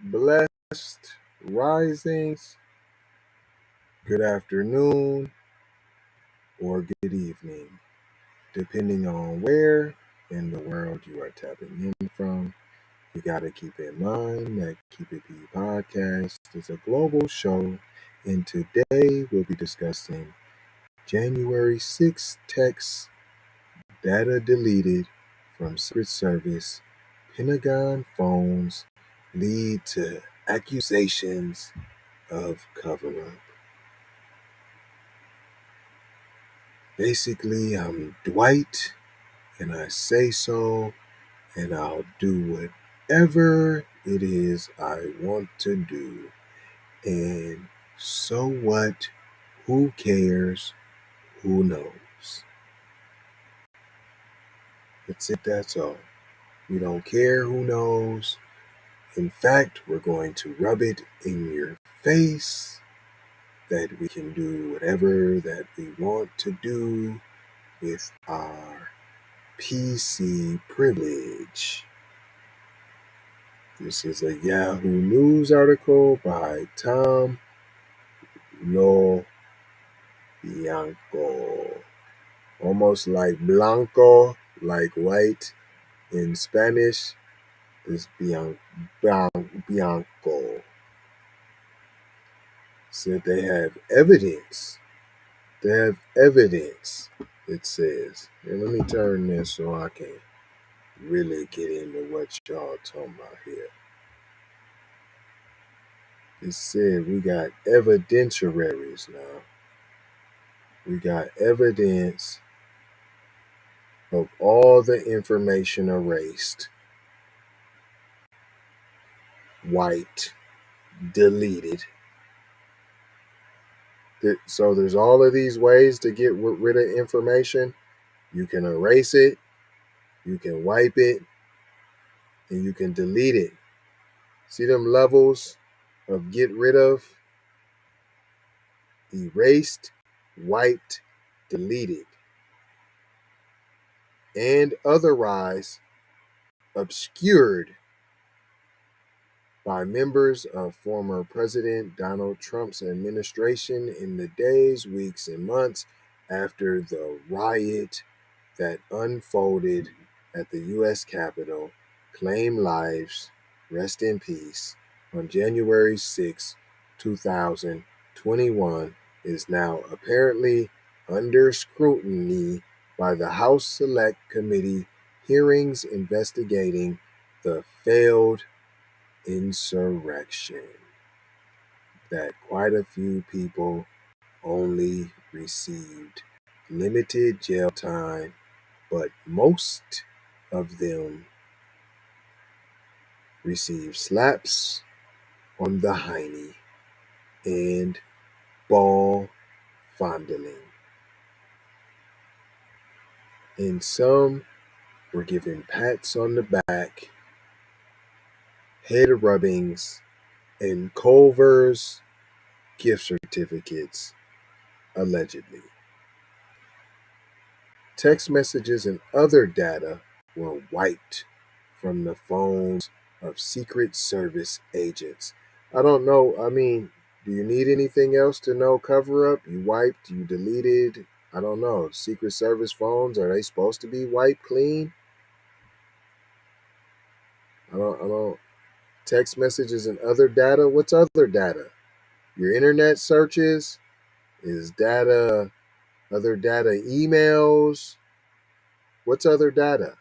Blessed risings, good afternoon, or good evening, depending on where in the world you are tapping in from. You got to keep in mind that Keep It P podcast is a global show, and today we'll be discussing January 6th text data deleted from Secret Service, Pentagon phones lead to accusations of cover-up. Basically, I'm Dwight, and I say so, and I'll do whatever it is I want to do. And so what? Who cares? Who knows? That's it, that's all. We don't care who knows. In fact, we're going to rub it in your face that we can do whatever that we want to do with our PC privilege. This is a Yahoo News article by Tom Lo Bianco. Almost like Blanco, like white in Spanish, is Bianco. Said they have evidence. They have evidence, it says. And let me turn this so I can really get into what y'all talking about here. It said we got evidentiaries now. We got evidence of all the information erased, wiped, deleted. So there's all of these ways to get rid of information. You can erase it, you can wipe it, and you can delete it. See them levels of get rid of? Erased, wiped, deleted, and otherwise obscured by members of former President Donald Trump's administration in the days, weeks, and months after the riot that unfolded at the U.S. Capitol claimed lives, rest in peace, on January 6, 2021 is now apparently under scrutiny by the House Select Committee hearings investigating the failed insurrection that quite a few people only received limited jail time, but most of them received slaps on the hiney and ball fondling. And some were given pats on the back, head rubbings, and Culver's gift certificates, allegedly. Text messages and other data were wiped from the phones of Secret Service agents. I don't know. I mean, do you need anything else to know cover up? You wiped, you deleted. I don't know. Secret Service phones, are they supposed to be wiped clean? I don't. Text messages and other data. What's other data? Your internet searches? Is data other data emails? What's other data?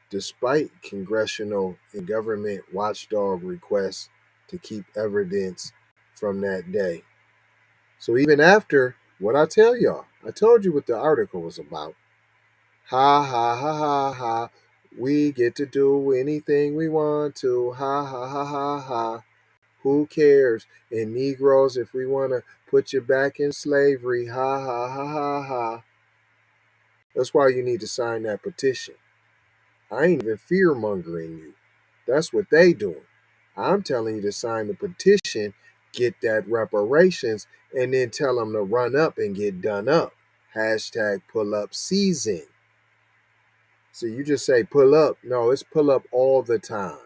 Despite congressional and government watchdog requests to keep evidence from that day. So even after what I tell y'all, I told you what the article was about. Ha ha ha ha ha. We get to do anything we want to. Ha ha ha ha ha. Who cares? And Negroes, if we want to put you back in slavery, ha ha ha ha ha. That's why you need to sign that petition. I ain't even fear mongering you. That's what they doing. I'm telling you to sign the petition, get that reparations, and then tell them to run up and get done up. Hashtag pull up season. So you just say pull up. No, it's pull up all the time.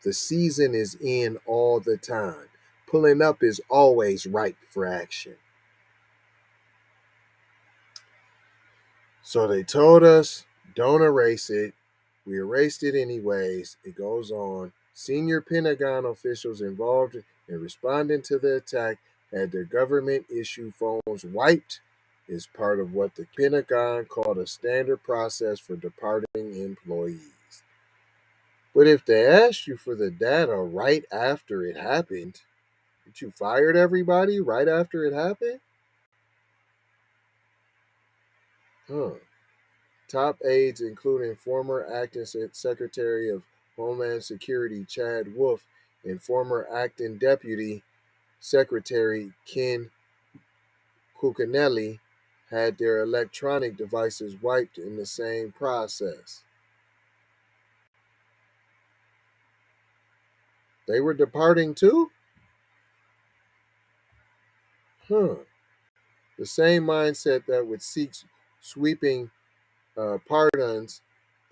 The season is in all the time. Pulling up is always ripe for action. So they told us, don't erase it. We erased it anyways. It goes on. Senior Pentagon officials involved in responding to the attack had their government issue phones wiped as part of what the Pentagon called a standard process for departing employees. But if they asked you for the data right after it happened, did you fired everybody right after it happened? Huh. Top aides, including former acting Secretary of Homeland Security Chad Wolf and former acting Deputy Secretary Ken Cuccinelli, had their electronic devices wiped in the same process. They were departing too? Huh. The same mindset that would seek sweeping pardons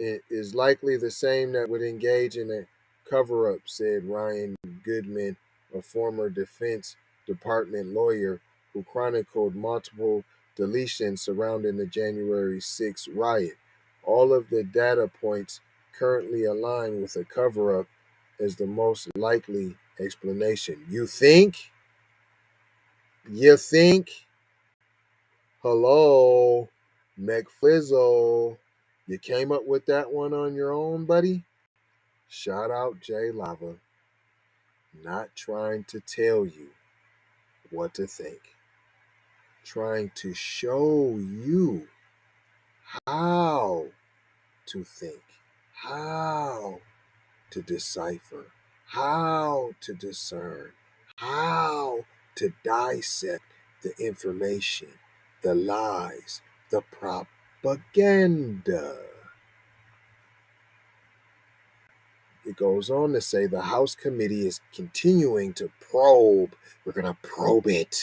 is likely the same that would engage in a cover up, said Ryan Goodman, a former Defense Department lawyer who chronicled multiple deletions surrounding the January 6th riot. All of the data points currently align with a cover up as the most likely explanation. You think? You think? Hello, McFlizzle. You came up with that one on your own, buddy? Shout out Jay Lava. Not trying to tell you what to think. Trying to show you how to think, how to decipher, how to discern, how to dissect the information, the lies, the propaganda. It goes on to say the House committee is continuing to probe. We're going to probe it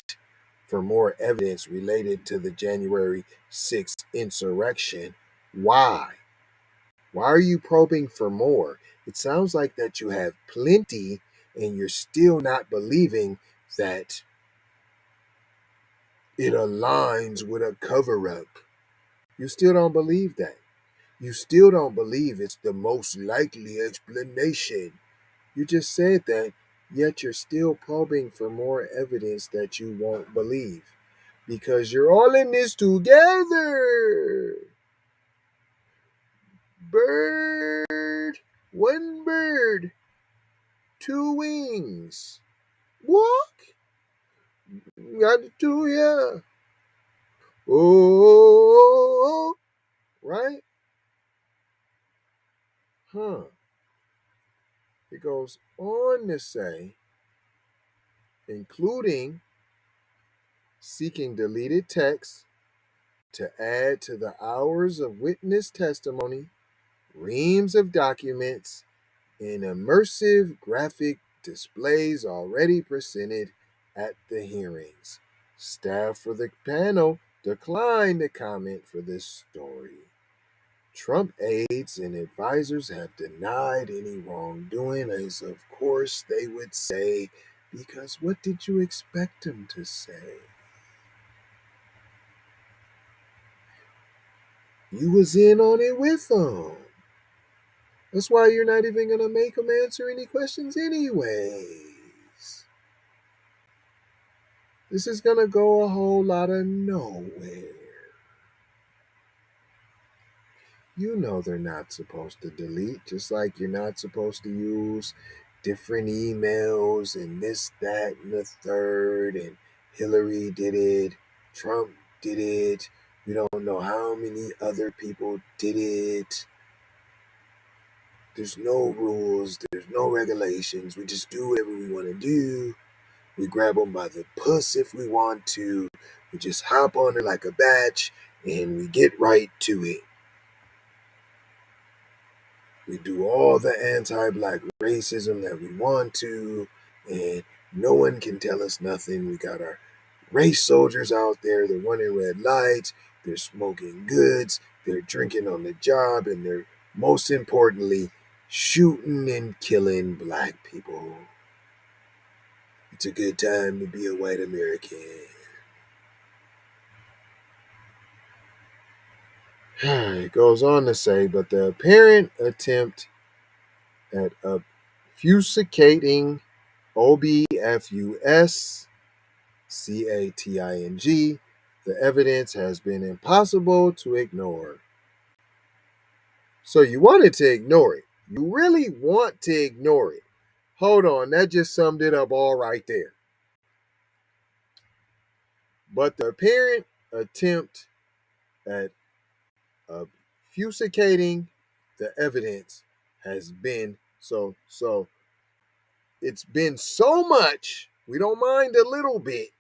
for more evidence related to the January 6th insurrection. Why? Why are you probing for more? It sounds like that you have plenty and you're still not believing that it aligns with a cover up. You still don't believe that. You still don't believe it's the most likely explanation. You just said that, yet you're still probing for more evidence that you won't believe. Because you're all in this together. One bird, two wings. Walk. Got two, yeah. Oh, right? Huh. It goes on to say, including seeking deleted text to add to the hours of witness testimony, reams of documents, and immersive graphic displays already presented at the hearings. Staff for the panel declined to comment for this story. Trump aides and advisors have denied any wrongdoing, as of course they would say, because what did you expect them to say? You was in on it with them. That's why you're not even going to make them answer any questions anyways. This is going to go a whole lot of nowhere. You know they're not supposed to delete, just like you're not supposed to use different emails and this, that, and the third, and Hillary did it, Trump did it, we don't know how many other people did it. There's no rules, there's no regulations, we just do whatever we want to do. We grab them by the puss if we want to, we just hop on it like a batch, and we get right to it. We do all the anti-black racism that we want to, and no one can tell us nothing. We got our race soldiers out there. They're running red lights. They're smoking goods. they're drinking on the job, and they're, most importantly, shooting and killing black people. It's a good time to be a white American. It goes on to say, but the apparent attempt at obfuscating OBFUSCATING, the evidence has been impossible to ignore. So you wanted to ignore it. You really want to ignore it. Hold on, that just summed it up all right there. But the apparent attempt at obfuscating the evidence has been so it's been so much. We don't mind a little bit,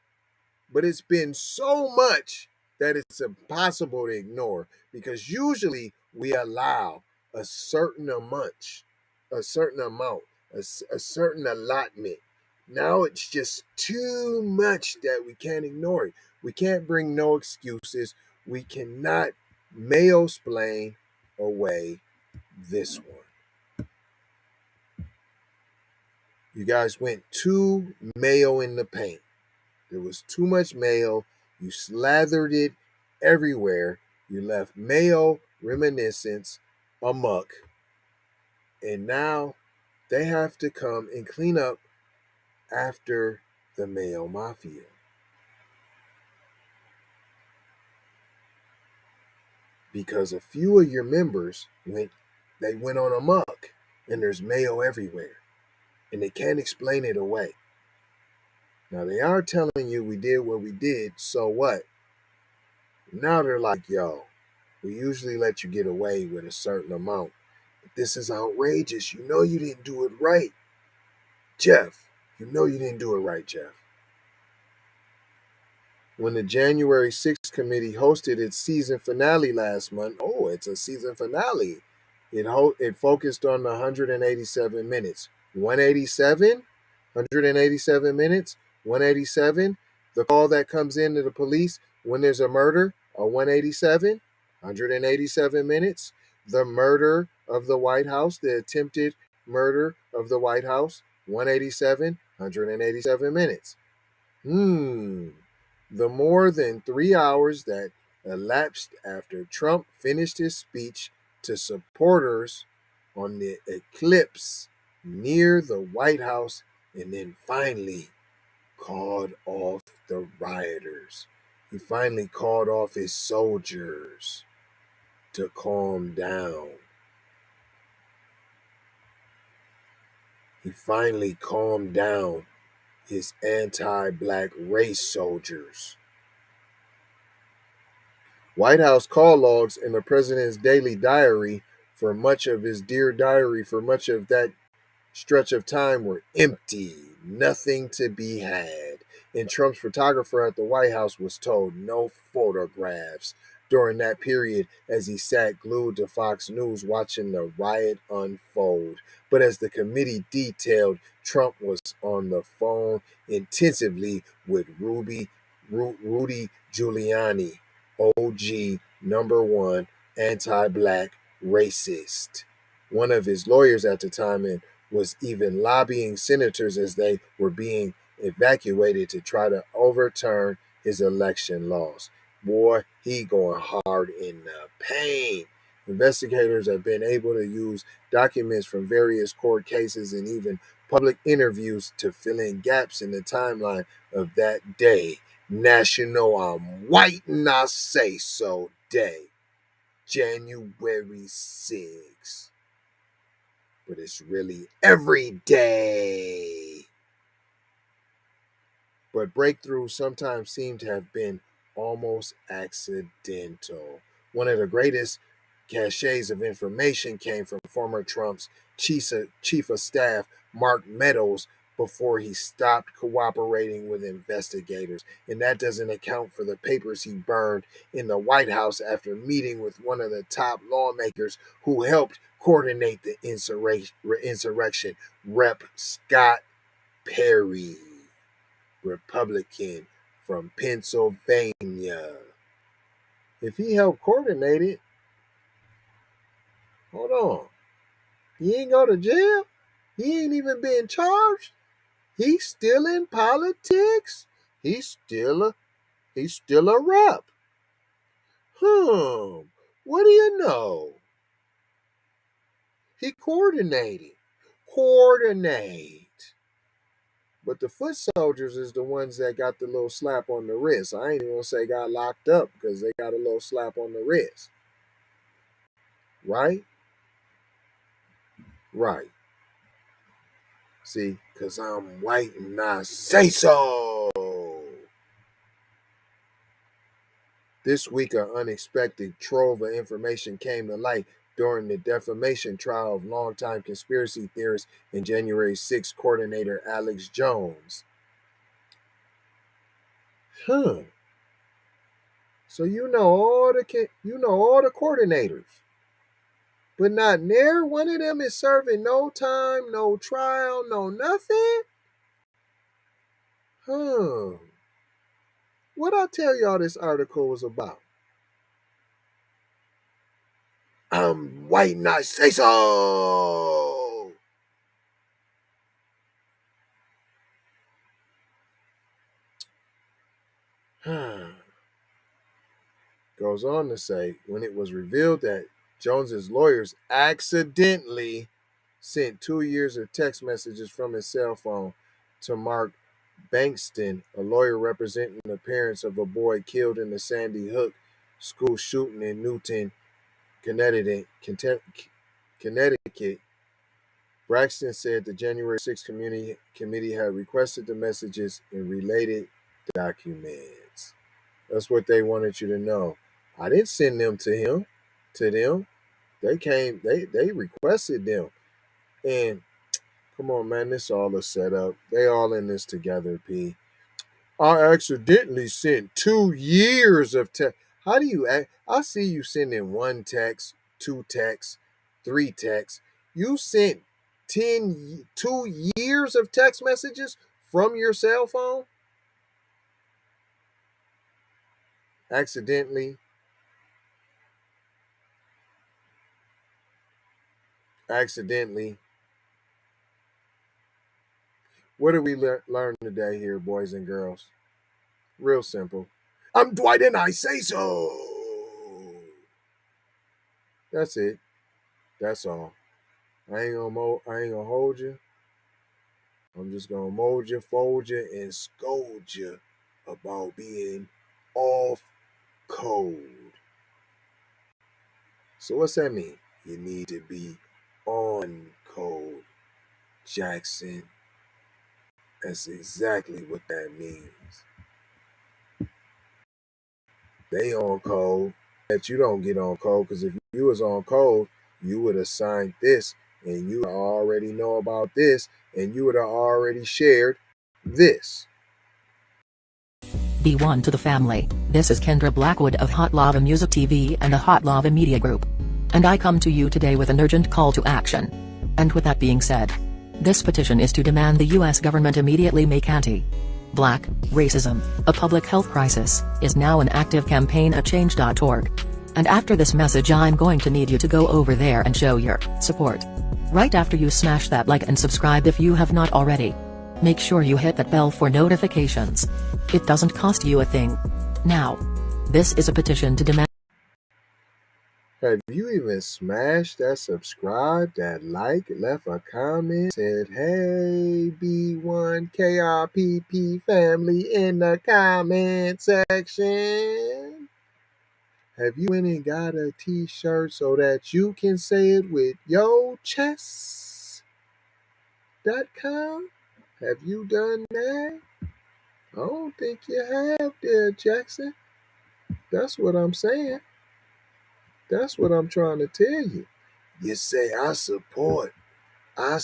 but it's been so much that it's impossible to ignore, because usually we allow a certain amount, a certain allotment. Now it's just too much that we can't ignore it. We can't bring no excuses. We cannot mayo-splain away this one. You guys went too mayo in the paint. There was too much mayo. You slathered it everywhere. You left mayo reminiscence amok. And now they have to come and clean up after the mayo mafia. Because a few of your members went on amok, and there's mayo everywhere. And they can't explain it away. Now they are telling you we did what we did, so what? Now they're like, yo, we usually let you get away with a certain amount. But this is outrageous. You know you didn't do it right. Jeff, you know you didn't do it right, Jeff. When the January 6th committee hosted its season finale last month, oh, it's a season finale. It focused on the 187 minutes. 187? 187 minutes? 187? The call that comes into the police when there's a murder, a 187? 187 minutes? The murder of the White House, the attempted murder of the White House, 187, 187 minutes. The more than 3 hours that elapsed after Trump finished his speech to supporters on the eclipse near the White House, and then finally called off the rioters. He finally called off his soldiers to calm down. He finally calmed down his anti-black race soldiers. White House call logs in the president's daily diary for much of that stretch of time were empty, nothing to be had. And Trump's photographer at the White House was told no photographs during that period as he sat glued to Fox News watching the riot unfold. But as the committee detailed, Trump was on the phone intensively with Rudy Giuliani, OG #1 anti-black racist. One of his lawyers at the time, and was even lobbying senators as they were being evacuated to try to overturn his election loss. Boy, he going hard in the paint. Investigators have been able to use documents from various court cases and even public interviews to fill in gaps in the timeline of that day. National I'm white and I say so day. January 6th. But it's really every day. But breakthroughs sometimes seem to have been almost accidental. One of the greatest caches of information came from former Trump's chief of staff, Mark Meadows, before he stopped cooperating with investigators. And that doesn't account for the papers he burned in the White House after meeting with one of the top lawmakers who helped coordinate the insurrection, Rep. Scott Perry, Republican from Pennsylvania. If he helped coordinate it, Hold on. He ain't go to jail? He ain't even been charged? He's still in politics? He's still a rep. What do you know? He coordinated. Coordinate. But the foot soldiers is the ones that got the little slap on the wrist. I ain't even gonna say got locked up because they got a little slap on the wrist. Right? Right. See, because I'm white and I say so. This week, an unexpected trove of information came to light during the defamation trial of longtime conspiracy theorist and January 6 coordinator Alex Jones. So you know all the coordinators, but not near one of them is serving no time, no trial, no nothing. What I tell y'all this article was about? I'm white and I say so. Goes on to say, when it was revealed that Jones's lawyers accidentally sent 2 years of text messages from his cell phone to Mark Bankston, a lawyer representing the parents of a boy killed in the Sandy Hook school shooting in Newton, Connecticut. Braxton said the January 6th committee had requested the messages in related documents. That's what they wanted you to know. I didn't send them to them. They requested them. And come on, man, this all a setup. They all in this together, P. I accidentally sent 2 years of text. How do you act? I see you sending one text, two texts, three texts. You sent 2 years of text messages from your cell phone? Accidentally. Accidentally. What did we learn today here, boys and girls? Real simple. I'm Dwight and I say so. That's it. That's all. I ain't gonna hold you. I'm just gonna mold you, fold you, and scold you about being off code. So what's that mean? You need to be on code, Jackson. That's exactly what that means. They on code. That you don't get on code, because if you was on code, you would have signed this, and you already know about this, and you would have already shared this. Be1 to the family. This is Kendra Blackwood of Hot Lava Music TV and the Hot Lava Media Group. And I come to you today with an urgent call to action. And with that being said, this petition is to demand the US government immediately make anti-Black racism a public health crisis is now an active campaign at change.org. And after this message, I'm going to need you to go over there and show your support. Right after you smash that like and subscribe if you have not already. Make sure you hit that bell for notifications. It doesn't cost you a thing. Now, this is a petition to demand. Have you even smashed that subscribe, that like, left a comment, said, hey, B1KRPP family in the comment section? Have you went and got a t-shirt so that you can say it with your chest.com? Have you done that? I don't think you have, dear Jackson. That's what I'm saying. That's what I'm trying to tell you. You say, I support. Well,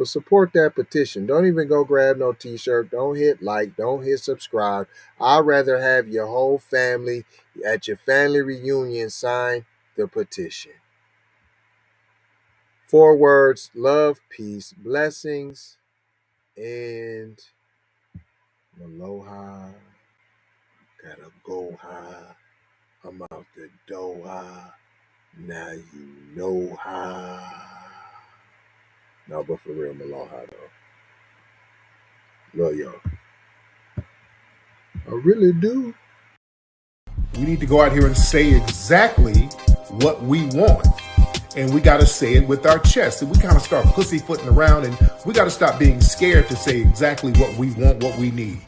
support that petition. Don't even go grab no t-shirt. Don't hit like. Don't hit subscribe. I'd rather have your whole family at your family reunion sign the petition. 4 words: love, peace, blessings, and aloha. Gotta go high. I'm out the door high. Now you know how. No, but for real, Malone, how though? Love y'all. I really do. We need to go out here and say exactly what we want. And we got to say it with our chest. And we kind of start pussyfooting around, and we got to stop being scared to say exactly what we want, what we need.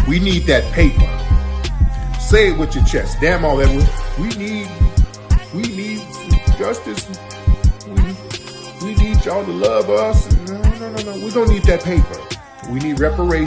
We need that paper. Say it with your chest. Damn all that. We need justice. We need y'all to love us. No. We don't need that paper. We need reparations.